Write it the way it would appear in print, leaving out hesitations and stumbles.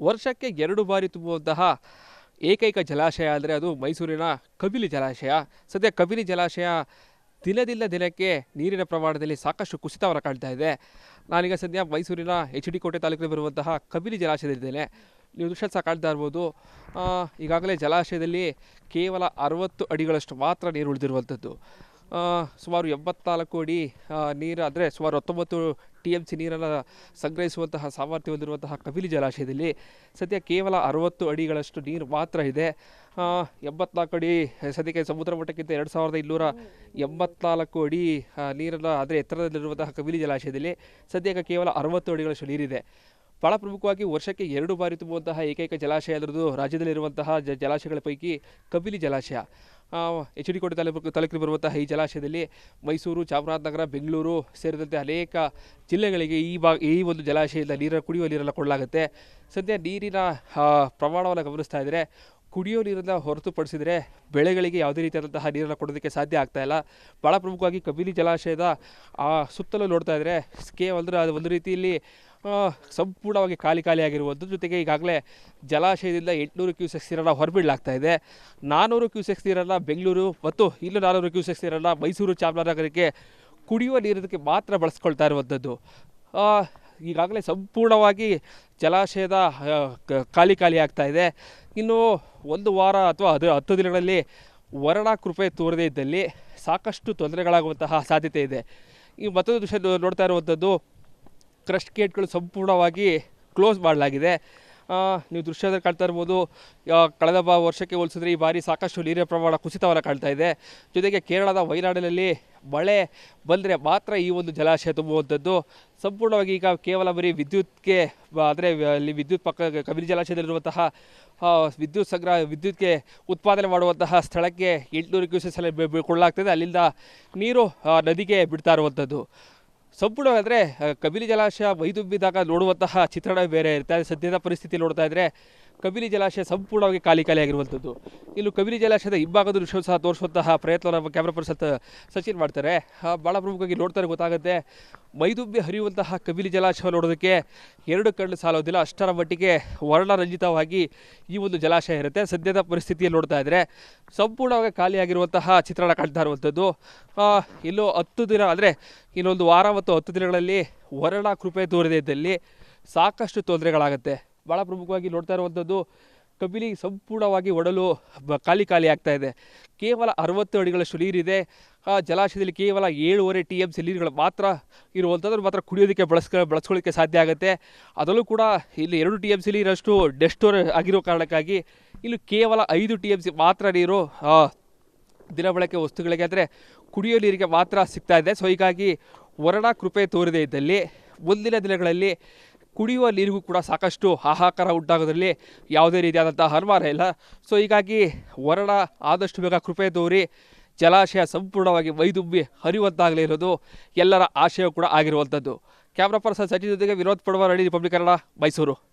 ವರ್ಷಕ್ಕೆ 2 ಬಾರಿ ತುಂಬುವಂತಹ ಏಕೈಕ ಜಲಾಶಯ ಅಂದರೆ ಅದು ಮೈಸೂರಿನ ಕಬಿನಿ ಜಲಾಶಯ. ಸದ್ಯ ಕಬಿನಿ ಜಲಾಶಯ ದಿನದಿಂದ ದಿನಕ್ಕೆ ನೀರಿನ ಪ್ರಮಾಣದಲ್ಲಿ ಸಾಕಷ್ಟು ಕುಸಿತವನ್ನು ಕಾಣ್ತಾ ಇದೆ. ನಾನೀಗ ಸದ್ಯ ಮೈಸೂರಿನ HD ಕೋಟೆ ತಾಲೂಕಿನಲ್ಲಿ ಬರುವಂತಹ ಕಬಿನಿ ಜಲಾಶಯದಲ್ಲಿದ್ದೇನೆ. ನೀವು ದೃಶ್ಯ ಸಹ ಕಾಣ್ತಾ ಇರ್ಬೋದು. ಈಗಾಗಲೇ ಜಲಾಶಯದಲ್ಲಿ ಕೇವಲ 60 ಅಡಿಗಳಷ್ಟು ಮಾತ್ರ ನೀರು ಉಳಿದಿರುವಂಥದ್ದು. ಸುಮಾರು 84 ಅಡಿ ನೀರು ಅಂದರೆ ಸುಮಾರು 19 TMC ನೀರನ್ನು ಸಂಗ್ರಹಿಸುವಂತಹ ಸಾಮರ್ಥ್ಯ ಹೊಂದಿರುವಂತಹ ಕಬಿನಿ ಜಲಾಶಯದಲ್ಲಿ ಸದ್ಯ ಕೇವಲ 60 ಅಡಿಗಳಷ್ಟು ನೀರು ಮಾತ್ರ ಇದೆ. 84 ಅಡಿ ಸದ್ಯಕ್ಕೆ ಸಮುದ್ರ ಮಟ್ಟಕ್ಕಿಂತ 2284 ಅಡಿ ನೀರನ್ನು ಅಂದರೆ ಎತ್ತರದಲ್ಲಿರುವಂತಹ ಕಬಿನಿ ಜಲಾಶಯದಲ್ಲಿ ಸದ್ಯಕ್ಕೆ ಕೇವಲ 60 ಅಡಿಗಳಷ್ಟು ನೀರಿದೆ. ಭಾಳ ಪ್ರಮುಖವಾಗಿ ವರ್ಷಕ್ಕೆ 2 ಬಾರಿ ತುಂಬುವಂತಹ ಏಕೈಕ ಜಲಾಶಯ ಅದರದ್ದು ರಾಜ್ಯದಲ್ಲಿರುವಂತಹ ಜಲಾಶಯಗಳ ಪೈಕಿ ಕಬಿನಿ ಜಲಾಶಯ. HD ಕೋಟೆ ತಾಲೂಕಿಗೆ ಬರುವಂತಹ ಈ ಜಲಾಶಯದಲ್ಲಿ ಮೈಸೂರು, ಚಾಮರಾಜನಗರ, ಬೆಂಗಳೂರು ಸೇರಿದಂತೆ ಅನೇಕ ಜಿಲ್ಲೆಗಳಿಗೆ ಈ ಒಂದು ಜಲಾಶಯದಿಂದ ಕುಡಿಯುವ ನೀರನ್ನು ಕೊಡಲಾಗುತ್ತೆ. ಸದ್ಯ ನೀರಿನ ಪ್ರಮಾಣವನ್ನು ಗಮನಿಸ್ತಾ ಇದ್ದರೆ ಕುಡಿಯೋ ನೀರನ್ನು ಹೊರತುಪಡಿಸಿದರೆ ಬೆಳೆಗಳಿಗೆ ಯಾವುದೇ ರೀತಿಯಾದಂತಹ ನೀರನ್ನು ಕೊಡೋದಕ್ಕೆ ಸಾಧ್ಯ ಆಗ್ತಾಯಿಲ್ಲ. ಭಾಳ ಪ್ರಮುಖವಾಗಿ ಕಬಿನಿ ಜಲಾಶಯದ ಸುತ್ತಲೂ ನೋಡ್ತಾ ಇದ್ದರೆ ಕೇವಲ ಅದು ಒಂದು ರೀತಿಯಲ್ಲಿ ಸಂಪೂರ್ಣವಾಗಿ ಖಾಲಿಯಾಗಿರುವಂಥದ್ದು. ಜೊತೆಗೆ ಈಗಾಗಲೇ ಜಲಾಶಯದಿಂದ 800 ಕ್ಯೂಸೆಕ್ಸ್ ನೀರನ್ನು ಹೊರಬಿಡಲಾಗ್ತಾ ಇದೆ. 400 ಕ್ಯೂಸೆಕ್ಸ್ ನೀರನ್ನು ಬೆಂಗಳೂರು ಮತ್ತು ಇನ್ನು 400 ಕ್ಯೂಸೆಕ್ಸ್ ನೀರನ್ನು ಮೈಸೂರು, ಚಾಮರಾಜನಗರಕ್ಕೆ ಕುಡಿಯುವ ನೀರಿನಕ್ಕೆ ಮಾತ್ರ ಬಳಸ್ಕೊಳ್ತಾ ಇರುವಂಥದ್ದು. ಈಗಾಗಲೇ ಸಂಪೂರ್ಣವಾಗಿ ಜಲಾಶಯದ ಖಾಲಿ ಆಗ್ತಾ ಇದೆ. ಇನ್ನು 1 ವಾರ ಅಥವಾ 10 ದಿನಗಳಲ್ಲಿ ವರುಣ ಕೃಪೆ ತೋರದೇ ಇದ್ದಲ್ಲಿ ಸಾಕಷ್ಟು ತೊಂದರೆಗಳಾಗುವಂತಹ ಸಾಧ್ಯತೆ ಇದೆ. ಈ ಮತ್ತೊಂದು ದೃಶ್ಯ ನೋಡ್ತಾ ಇರುವಂಥದ್ದು ಕ್ರಸ್ಟ್ ಗೇಟ್ಗಳು ಸಂಪೂರ್ಣವಾಗಿ ಕ್ಲೋಸ್ ಮಾಡಲಾಗಿದೆ. ನೀವು ದೃಶ್ಯದಲ್ಲಿ ಕಾಣ್ತಾ ಇರ್ಬೋದು. ಕಳೆದ ವರ್ಷಕ್ಕೆ ಹೋಲಿಸಿದ್ರೆ ಈ ಬಾರಿ ಸಾಕಷ್ಟು ನೀರಿನ ಪ್ರಮಾಣ ಕುಸಿತವನ್ನು ಕಾಣ್ತಾ ಇದೆ. ಜೊತೆಗೆ ಕೇರಳದ ವಯನಾಡಿನಲ್ಲಿ ಮಳೆ ಬಂದರೆ ಮಾತ್ರ ಈ ಒಂದು ಜಲಾಶಯ ತುಂಬುವಂಥದ್ದು. ಸಂಪೂರ್ಣವಾಗಿ ಈಗ ಕೇವಲ ಬರೀ ವಿದ್ಯುತ್ಗೆ ಅಂದರೆ ಅಲ್ಲಿ ವಿದ್ಯುತ್ ಕಬಿನಿ ಜಲಾಶಯದಲ್ಲಿರುವಂತಹ ವಿದ್ಯುತ್ಗೆ ಉತ್ಪಾದನೆ ಮಾಡುವಂತಹ ಸ್ಥಳಕ್ಕೆ 800 ಕ್ಯೂಸೆಕ್ಸ್ ಕೊಡಲಾಗ್ತದೆ. ಅಲ್ಲಿಂದ ನೀರು ನದಿಗೆ ಬಿಡ್ತಾ ಇರುವಂಥದ್ದು. ಸಂಪೂರ್ಣವಾದರೆ ಕಬಿನಿ ಜಲಾಶಯ ಮೈದುಂಬಿದಾಗ ನೋಡುವಂತಹ ಚಿತ್ರಣ ಬೇರೆ ಇರುತ್ತೆ. ಸದ್ಯದ ಪರಿಸ್ಥಿತಿ ನೋಡ್ತಾ ಇದ್ದರೆ ಕಬಿನಿ ಜಲಾಶಯ ಸಂಪೂರ್ಣವಾಗಿ ಖಾಲಿಯಾಗಿರುವಂಥದ್ದು. ಇನ್ನು ಕಬಿನಿ ಜಲಾಶಯದ ಹಿಂಭಾಗದ ದೃಶ್ಯ ಸಹ ತೋರಿಸುವಂತಹ ಪ್ರಯತ್ನವನ್ನು ನಮ್ಮ ಕ್ಯಾಮ್ರಾ ಪರ್ಸನ್ ಸಚಿನ್ ಮಾಡ್ತಾರೆ. ಭಾಳ ಪ್ರಮುಖವಾಗಿ ನೋಡ್ತಾರೆ ಗೊತ್ತಾಗುತ್ತೆ. ಮೈದುಂಬಿ ಹರಿಯುವಂತಹ ಕಬಿನಿ ಜಲಾಶಯ ನೋಡೋದಕ್ಕೆ 2 ಕಣ್ಣು ಸಾಲೋದಿಲ್ಲ. ಅಷ್ಟರ ಮಟ್ಟಿಗೆ ವರ್ಣರಂಜಿತವಾಗಿ ಈ ಒಂದು ಜಲಾಶಯ ಇರುತ್ತೆ. ಸದ್ಯದ ಪರಿಸ್ಥಿತಿಯಲ್ಲಿ ನೋಡ್ತಾ ಇದ್ದರೆ ಸಂಪೂರ್ಣವಾಗಿ ಖಾಲಿಯಾಗಿರುವಂತಹ ಚಿತ್ರಣ ಕಾಣ್ತಾ ಇರುವಂಥದ್ದು. ಇನ್ನು 10 ದಿನ ಅಂದರೆ ಇನ್ನೊಂದು ವಾರ ಮತ್ತು 10 ದಿನಗಳಲ್ಲಿ ವರುಣ ಕೃಪೆ ತೋರದೇ ಇದ್ದಲ್ಲಿ ಸಾಕಷ್ಟು ತೊಂದರೆಗಳಾಗುತ್ತೆ. ಭಾಳ ಪ್ರಮುಖವಾಗಿ ನೋಡ್ತಾ ಇರುವಂಥದ್ದು ಕಬಿನಿ ಸಂಪೂರ್ಣವಾಗಿ ಒಡಲು ಖಾಲಿ ಆಗ್ತಾ ಇದೆ. ಕೇವಲ 60 ಅಡಿಗಳಷ್ಟು ನೀರಿದೆ. ಜಲಾಶಯದಲ್ಲಿ ಕೇವಲ 7.5 TMC ನೀರುಗಳು ಮಾತ್ರ ಇರುವಂಥದ್ದು. ಮಾತ್ರ ಕುಡಿಯೋದಕ್ಕೆ ಬಳಸ್ಕೊಳ್ಳೋಕ್ಕೆ ಸಾಧ್ಯ ಆಗುತ್ತೆ. ಅದರಲ್ಲೂ ಕೂಡ ಇಲ್ಲಿ 2 TMC ನೀರಷ್ಟು ಡೆಡ್ ಸ್ಟೋರ್ ಆಗಿರೋ ಕಾರಣಕ್ಕಾಗಿ ಇಲ್ಲಿ ಕೇವಲ 5 TMC ಮಾತ್ರ ನೀರು ದಿನಬಳಕೆ ವಸ್ತುಗಳಿಗೆ ಅಂದರೆ ಕುಡಿಯೋ ನೀರಿಗೆ ಮಾತ್ರ ಸಿಗ್ತಾ ಇದೆ. ಸೊ ಹೀಗಾಗಿ ವರುಣ ಕೃಪೆ ತೋರದೇ ಇದ್ದಲ್ಲಿ ಮುಂದಿನ ದಿನಗಳಲ್ಲಿ ಕುಡಿಯುವ ನೀರಿಗೂ ಕೂಡ ಸಾಕಷ್ಟು ಹಾಹಾಕಾರ ಉಂಟಾಗೋದ್ರಲ್ಲಿ ಯಾವುದೇ ರೀತಿಯಾದಂತಹ ಅನುಮಾನ ಇಲ್ಲ. ಸೊ ಹೀಗಾಗಿ ವರುಣ ಆದಷ್ಟು ಬೇಗ ಕೃಪೆ ತೋರಿ ಜಲಾಶಯ ಸಂಪೂರ್ಣವಾಗಿ ಮೈದುಂಬಿ ಹರಿಯುವಂತಾಗಲೇ ಇರೋದು ಎಲ್ಲರ ಆಶಯ ಕೂಡ ಆಗಿರುವಂಥದ್ದು. ಕ್ಯಾಮ್ರಾ ಪರ್ಸನ್ ಸಚಿನ್ ಜೊತೆಗೆ ವಿನೋದ್ ಪಡವ, ರಿಪಬ್ಲಿಕ್ ಕನ್ನಡ, ಮೈಸೂರು.